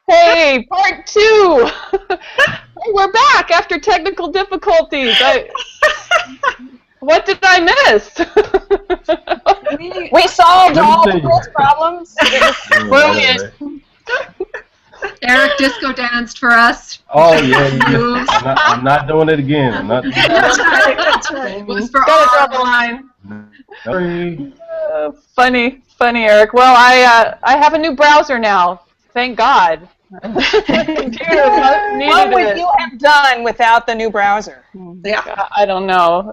Hey, part 2. Hey, we're back after technical difficulties. What did I miss? We solved all the world's problems. Brilliant. Eric disco danced for us. Oh yeah, I'm not doing it again. I'm not. That's right. That's right. It was for Gotta draw all. the line. Sorry. Funny, Eric. Well, I have a new browser now. Thank God. What would you have done without the new browser? Yeah, I don't know.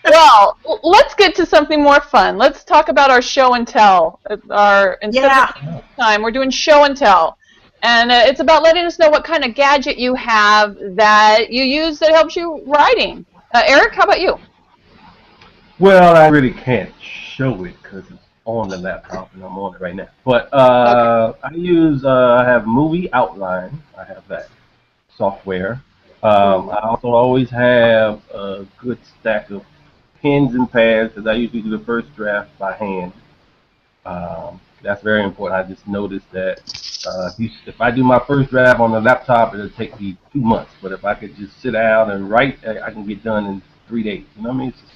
Well, let's get to something more fun. Let's talk about our show and tell. Instead of time, we're doing show and tell. And it's about letting us know what kind of gadget you have that you use that helps you writing. Eric, how about you? Well, I really can't show it because it's on the laptop and I'm on it right now. But okay. I have Movie Outline. I have that software. I also always have a good stack of pens and pads because I usually do the first draft by hand. That's very important. I just noticed that if I do my first draft on the laptop, it'll take me 2 months. But if I could just sit down and write, I can get done in 3 days. You know what I mean? It's just,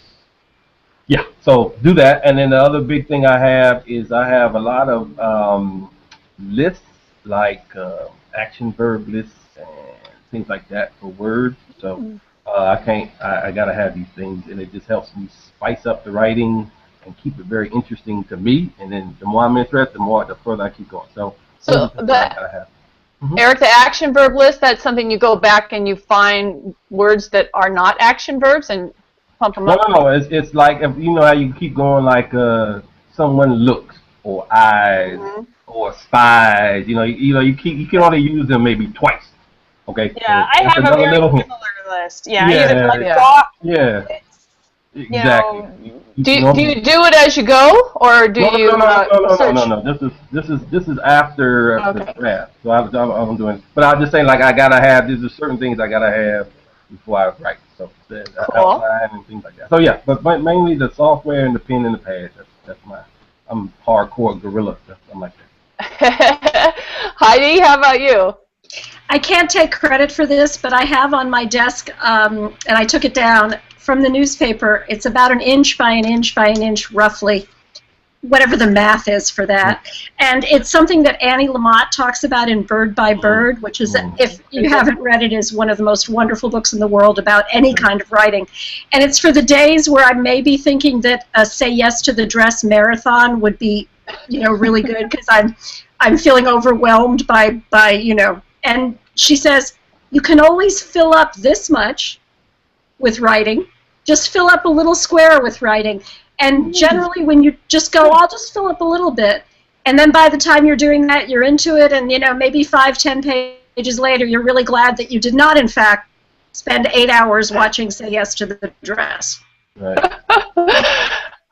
yeah, so do that. And then the other big thing I have is I have a lot of lists, like action verb lists and things like that for Word. So I gotta have these things, and it just helps me spice up the writing and keep it very interesting to me. And then the more I'm interested, the further I keep going. So Eric, the action verb list, that's something you go back and you find words that are not action verbs and pump them up. No. It's like, if, you know how you keep going, like someone looks or eyes or spies. You can only use them maybe twice. Okay. Yeah, so I have a very similar list. Yeah, I use it for like walk. Yeah. Exactly. Do you do it as you go, or do you? No. This is after the draft. So I'm doing. But I'm just saying, like, there's certain things I gotta have before I write. So outline and things like that. So yeah, but mainly the software and the pen and the pad. I'm hardcore gorilla stuff. I'm like that. Heidi, how about you? I can't take credit for this, but I have on my desk, and I took it down from the newspaper. It's about 1 inch by 1 inch by 1 inch, roughly, whatever the math is for that. And it's something that Annie Lamott talks about in Bird by Bird, which is, if you haven't read it, is one of the most wonderful books in the world about any kind of writing. And it's for the days where I may be thinking that a Say Yes to the Dress marathon would be, really good, because I'm feeling overwhelmed by and she says, you can always fill up this much with writing. Just fill up a little square with writing. And generally when you just go, I'll just fill up a little bit. And then by the time you're doing that, you're into it. And, maybe 5-10 pages later, you're really glad that you did not, in fact, spend 8 hours watching Say Yes to the Dress. Right.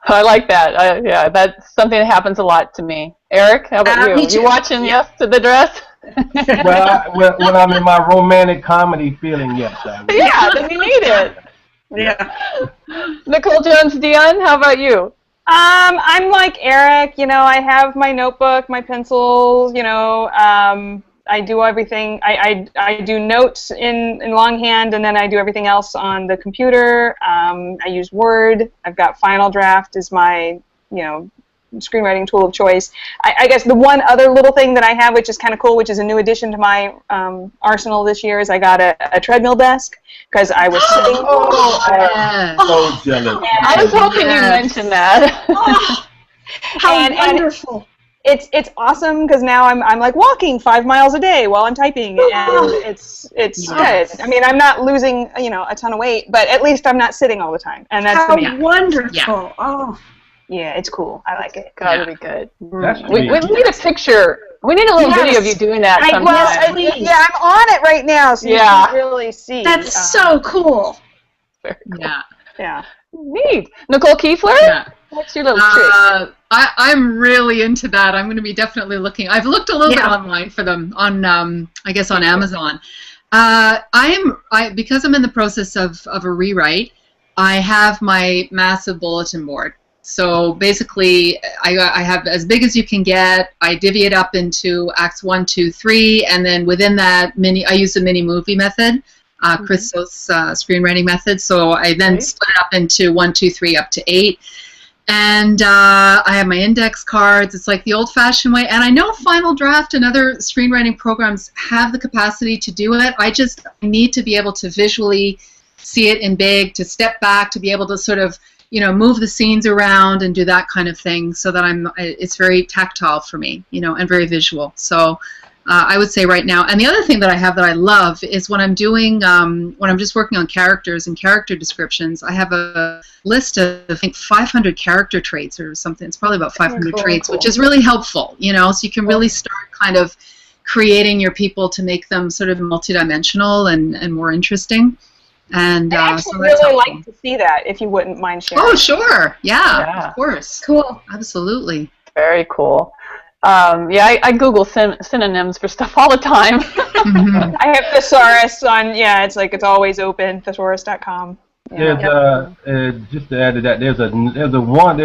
I like that. Yeah, that's something that happens a lot to me. Eric, how about you? Me too. You watching Yes to the Dress? When I'm in my romantic comedy feeling, yes. Yeah, then you need it. Yeah. Nicole Jones-Dion, how about you? I'm like Eric. I have my notebook, my pencils. I do everything. I do notes in longhand, and then I do everything else on the computer. I use Word. I've got Final Draft as my screenwriting tool of choice. I guess the one other little thing that I have, which is kind of cool, which is a new addition to my arsenal this year, is I got a treadmill desk, because I was sitting. So jealous. I was hoping you mentioned that. How wonderful. It's awesome, because now I'm like walking 5 miles a day while I'm typing, and it's good. I mean, I'm not losing a ton of weight, but at least I'm not sitting all the time, and that's the main. How wonderful! Yeah. Oh. Yeah, it's cool. I like it. Gotta be good. We need a picture. We need a little video of you doing that sometime. I'm on it right now, so you can really see. That's so cool. Very cool. Yeah. Neat. Nicole Keefler? Yeah. What's your little trick? I'm really into that. I'm going to be definitely looking. I've looked a little bit online for them on, I guess, on Amazon. Because I'm in the process of a rewrite, I have my massive bulletin board. So basically, I have as big as you can get. I divvy it up into acts 1, 2, 3, and then within that I use the mini movie method, Chris Soth's screenwriting method. So I then split it up into 1, 2, 3, up to 8. And I have my index cards. It's like the old-fashioned way. And I know Final Draft and other screenwriting programs have the capacity to do it. I just need to be able to visually see it in big, to step back, to be able to sort of, you know, move the scenes around and do that kind of thing, so that it's very tactile for me, you know, and very visual. So I would say right now. And the other thing that I have that I love is when I'm doing, when I'm just working on characters and character descriptions, I have a list of, I think, 500 character traits or something. It's probably about 500 traits, which is really helpful, you know, so you can really start kind of creating your people to make them sort of multidimensional and more interesting. And I actually so that's really helpful. like to see that, if you wouldn't mind sharing. Oh, sure. Yeah, of course. Cool. Absolutely. Very cool. Yeah, I Google synonyms for stuff all the time. I have thesaurus on, it's like it's always open, thesaurus.com. There's just to add to that, there's one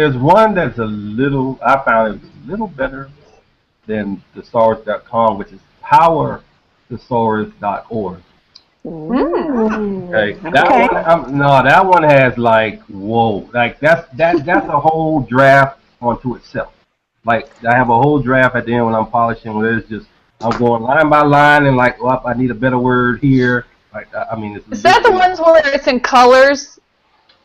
that's a little, I found it a little better than thesaurus.com, which is powerthesaurus.org. Okay. That one has like, whoa, like that's a whole draft onto itself. Like I have a whole draft at the end when I'm polishing, where it's just I'm going line by line and like, oh, I need a better word here. Like I mean, is that the ones where it's in colors?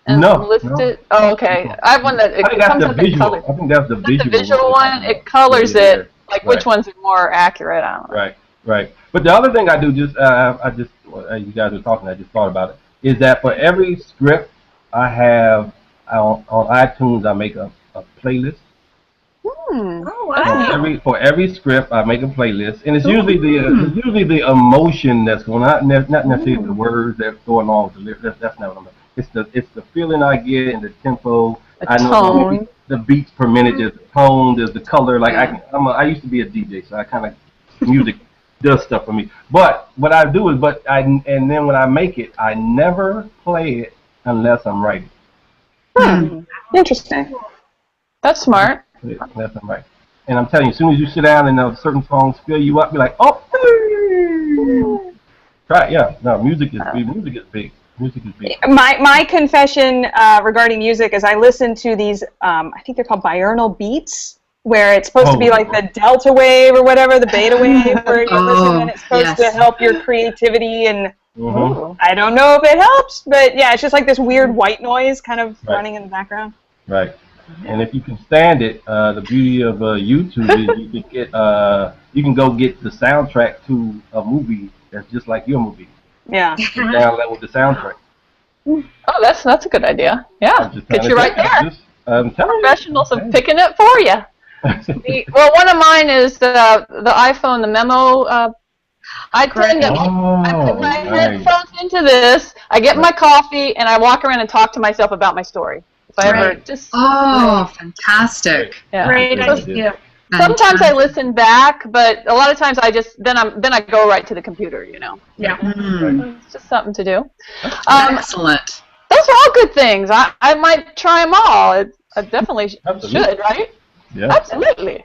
And listed? No. Oh, okay. I have one that comes up in colors. I think that's the visual. The visual one. It colors it like which ones are more accurate. I don't know. Right. But the other thing I do, you guys were talking, I just thought about it, is that for every script I have on iTunes, I make a playlist. Oh, wow. For every script, I make a playlist, and it's usually the emotion that's going on, not necessarily the words that's going on with the lyrics. That's not what I'm. It's the feeling I get and the tempo. The tone. The beats per minute. There's the tone. There's the color. Like I used to be a DJ, so I kind of music does stuff for me. But what I do is, and then when I make it, I never play it unless I'm writing. Interesting. That's smart. Unless I'm writing. And I'm telling you, as soon as you sit down and certain songs fill you up, you're like, oh, try it. Yeah. No, music is big. Music is big. My confession regarding music is I listen to these, I think they're called binaural beats, where it's supposed to be like the delta wave or whatever, the beta wave, where you listen and it's supposed to help your creativity. And I don't know if it helps, but yeah, it's just like this weird white noise kind of running in the background. Right. And if you can stand it, the beauty of YouTube is you can go get the soundtrack to a movie that's just like your movie. Yeah. Download with the soundtrack. Oh, that's a good idea. Yeah, get you right there. Professionals are picking it for you. Well, one of mine is the iPhone, the memo. I tend to I put my headphones into this. I get my coffee and I walk around and talk to myself about my story. If I ever just fantastic. Yeah. Great idea. Sometimes I listen back, but a lot of times I just then I go right to the computer, you know. Yeah. It's just something to do. Excellent. Those are all good things. I might try them all. I definitely should, right? Yeah. Absolutely.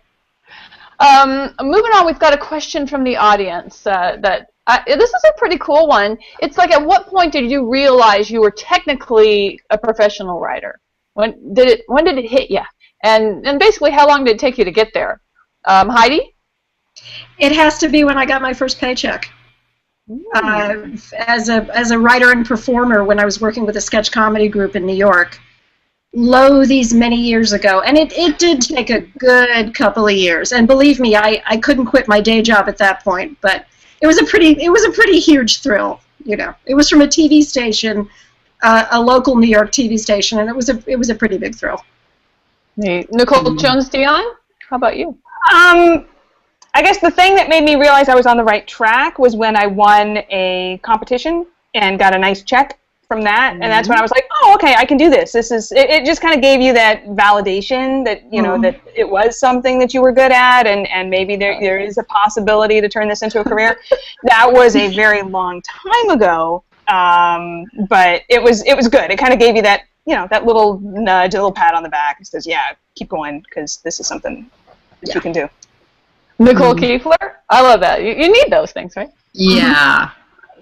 Moving on, we've got a question from the audience. This is a pretty cool one. It's like, at what point did you realize you were technically a professional writer? When did it hit you? And basically, how long did it take you to get there? Heidi? It has to be when I got my first paycheck. As a writer and performer, when I was working with a sketch comedy group in New York, these many years ago, and it did take a good couple of years. And believe me, I couldn't quit my day job at that point. But it was a pretty huge thrill. You know, it was from a TV station, a local New York TV station, and it was a pretty big thrill. Nicole Jones-Dion, how about you? I guess the thing that made me realize I was on the right track was when I won a competition and got a nice check from that, and that's when I was like, oh, okay, I can do this. It just kind of gave you that validation that, you know, that it was something that you were good at, and maybe there is a possibility to turn this into a career. That was a very long time ago, but it was good. It kind of gave you that you know, that little nudge, a little pat on the back, and says, "Yeah, keep going, because this is something that you can do." Nicole Keefler, I love that. You need those things, right? Yeah.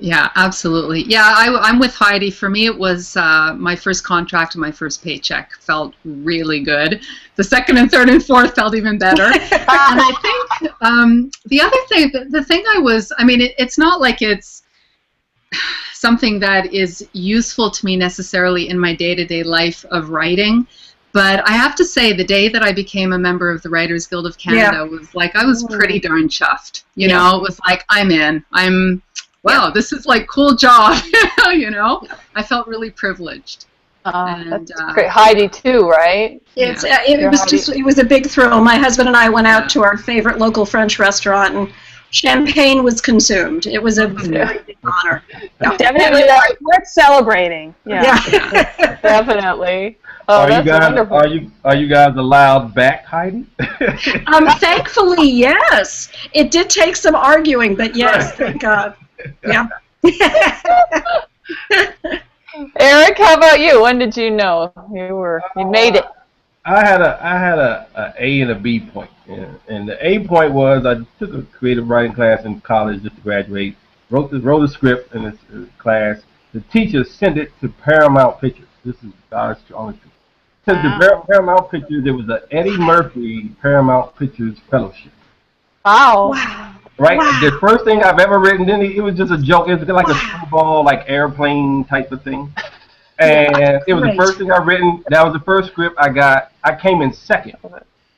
Yeah, absolutely. Yeah, I'm with Heidi. For me, it was my first contract and my first paycheck felt really good. The second and third and fourth felt even better. And I think the other thing, the thing I mean, it's not like it's something that is useful to me necessarily in my day-to-day life of writing. But I have to say, the day that I became a member of the Writers Guild of Canada was like, I was pretty darn chuffed. You know, it was like, I'm in. Wow, this is like cool job. You know, I felt really privileged. That's great. Heidi too, right? It was a big thrill. My husband and I went out to our favorite local French restaurant, and champagne was consumed. It was a very big honor. Definitely worth celebrating. Yeah. Definitely. Are you guys allowed back, Heidi? Thankfully, yes. It did take some arguing, but yes, thank God. Yeah. Eric, how about you? When did you know you made it? I had a A and a B point, and the A point was I took a creative writing class in college just to graduate. Wrote a script in this class. The teacher sent it to Paramount Pictures. This is God's honest truth. Sent to Paramount Pictures. There was an Eddie Murphy Paramount Pictures Fellowship. Wow. Right? Wow. The first thing I've ever written, then it was just a joke. It was like a screwball, like airplane type of thing. And it was the first thing I've written. That was the first script I got. I came in second.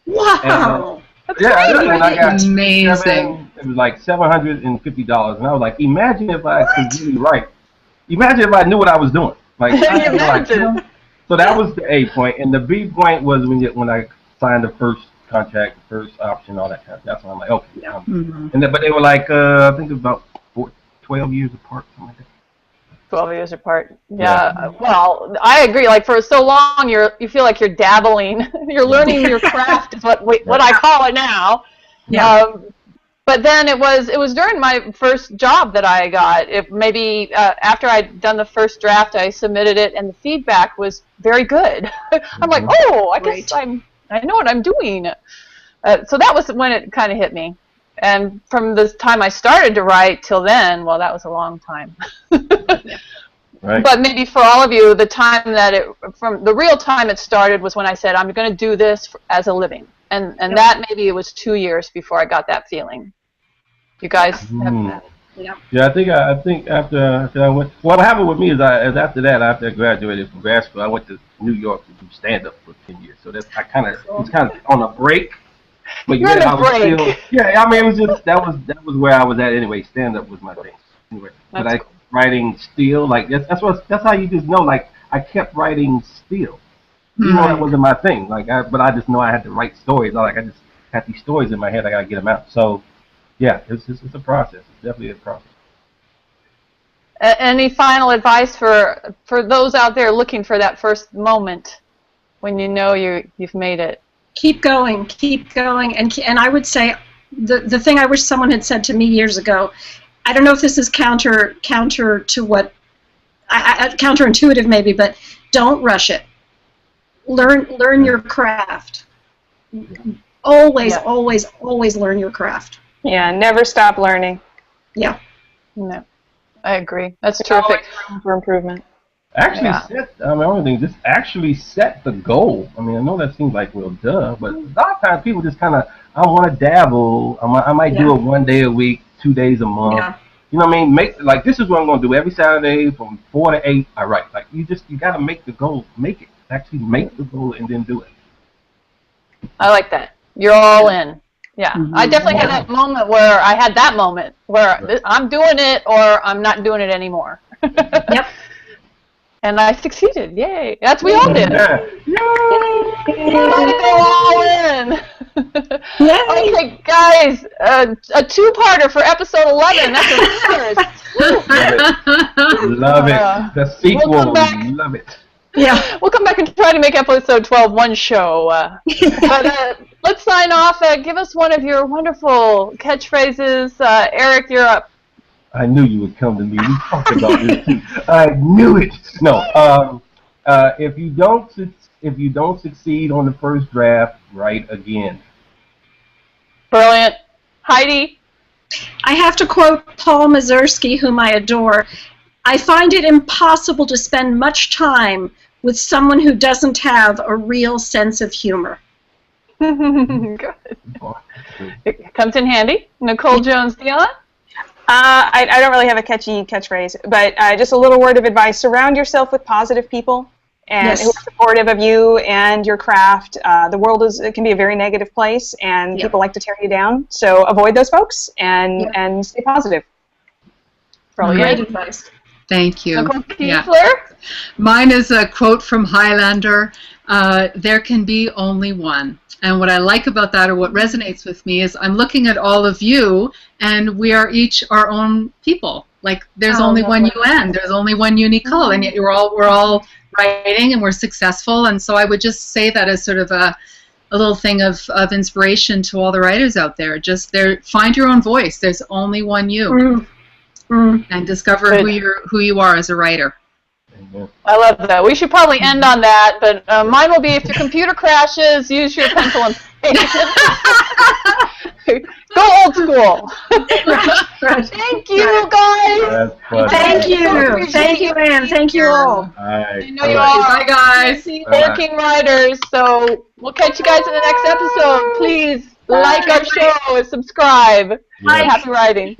Wow. And I got amazing. It was like $750, and I was like, imagine if I could really write. Imagine if I knew what I was doing. Like, so that was the A point, and the B point was when I signed the first contract, the first option, all that kind of stuff. That's when I'm like, okay. But they were like, I think about 12 years apart, something like that. 12 years apart. Yeah. Well, I agree. Like for so long, you feel like you're dabbling. You're learning your craft is what I call it now. Yeah. But then it was during my first job that I got. Maybe after I'd done the first draft, I submitted it, and the feedback was very good. I'm like, oh, I guess I know what I'm doing. So that was when it kind of hit me. And from the time I started to write till then, well, that was a long time. Right. But maybe for all of you, the time from the real time it started was when I said, I'm going to do this as a living. And that maybe it was 2 years before I got that feeling. You guys have that? Yeah, I think after I went, what happened with me is after that, after I graduated from grad school, I went to New York to do stand up for 10 years. So I was kind of on a break. But You're on a break. I mean, it was just that was where I was at anyway. Stand up was my thing. Anyway, but cool. Writing still, like that's how you just know. Like I kept writing still. You know, that wasn't my thing. But I just know I had to write stories. I just had these stories in my head. I gotta get them out. So, yeah, it's a process. It's definitely a process. Any final advice for those out there looking for that first moment when you know you've made it? Keep going, and I would say the thing I wish someone had said to me years ago. I don't know if this is counter to what counterintuitive maybe, but don't rush it. Learn your craft. Always learn your craft. Yeah, never stop learning. Yeah. No, I agree. That's terrific. Room for improvement. Just actually set the goal. I mean, I know that seems like, well, duh, but a lot of times people just kind of, I want to dabble. I might do it 1 day a week, 2 days a month. Yeah. You know what I mean? This is what I'm going to do every Saturday from 4 to 8. I write. You got to make the goal, make it. Actually make the goal and then do it. I like that. You're all in. Yeah. I definitely had that moment where I'm doing it or I'm not doing it anymore. Yep. And I succeeded. Yay. That's what we all did. Yeah. Yay. Go all in. Okay, guys, a two-parter for episode 11. That's a Love it. The sequel. Love it. Yeah. We'll come back and try to make episode 12 one show. But let's sign off. Give us one of your wonderful catchphrases. Eric, you're up. I knew you would come to me. We talked about this too. I knew it. No. If you don't succeed on the first draft, write again. Brilliant. Heidi? I have to quote Paul Mazursky, whom I adore. I find it impossible to spend much time with someone who doesn't have a real sense of humor. Good. It comes in handy. Nicole Jones-Dion? I don't really have a catchy catchphrase, but just a little word of advice. Surround yourself with positive people and who are supportive of you and your craft. The world can be a very negative place, and people like to tear you down. So avoid those folks and stay positive. Great advice. Thank you. Nicole Keefler? Mine is a quote from Highlander. There can be only one. And what I like about that, or what resonates with me, is I'm looking at all of you, and we are each our own people. Like, there's only one you and there's only one you, Nicole, and yet we're all writing and we're successful. And so I would just say that as sort of a little thing of inspiration to all the writers out there. Just find your own voice. There's only one you, and discover who you are as a writer. I love that. We should probably end on that, but mine will be, if your computer crashes, use your pencil and paper. Go old school. Thank you, guys. Thank you. Thank you, Anne. Thank you all. I know you all. Bye, guys. Working writers. So we'll catch you guys in the next episode. Please like our show and subscribe. Happy writing.